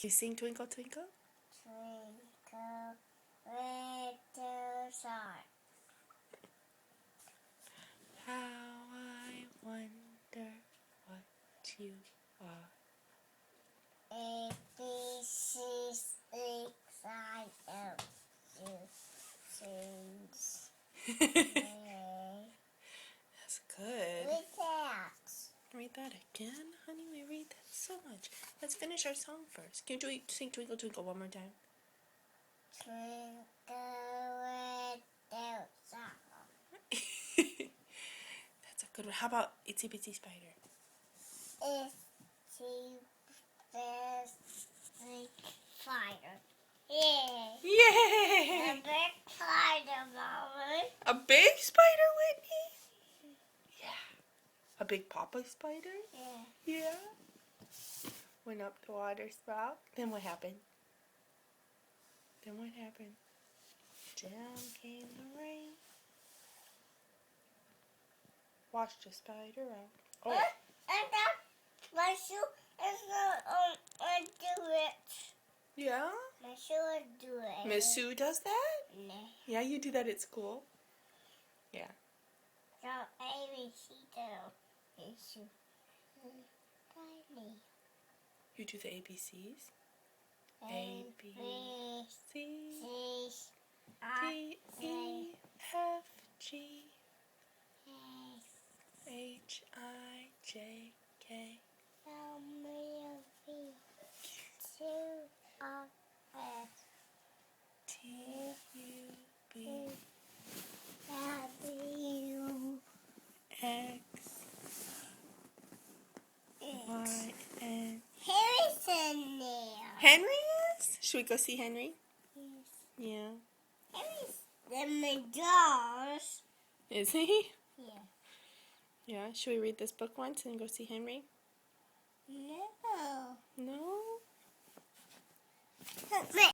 Can you sing Twinkle Twinkle? Twinkle little star. How I wonder what you are. A, B, C, 6, I, L, U, sings. That's good. Read that. Read that again? Honey, we read that so much. Let's finish our song first. Can you sing Twinkle Twinkle one more time? Twinkle little star. That's a good one. How about Itsy Bitsy Spider? Itsy bitsy spider. Yeah. Yay! A big spider, Mommy. A big spider, Whitney? Yeah. A big papa spider? Yeah. Yeah. Went up the water spout. Then what happened? Down came the rain. Washed the spider out. Oh. And that my shoe is not do it. Yeah? My shoe will do it. Miss Sue does that? No. Yeah, you do that at school? Yeah. So ABC do. Miss Sue. Tiny. You do the ABCs? A, B, C, C, I, D, E, F, G, A, H, I, J, K. L, M, V, Q, R, S, T, U, B, W, X, Y, and Harry's in there. Henry is? Should we go see Henry? Yes. Yeah. Harry's in the doors. Is he? Yeah. Yeah. Should we read this book once and go see Henry?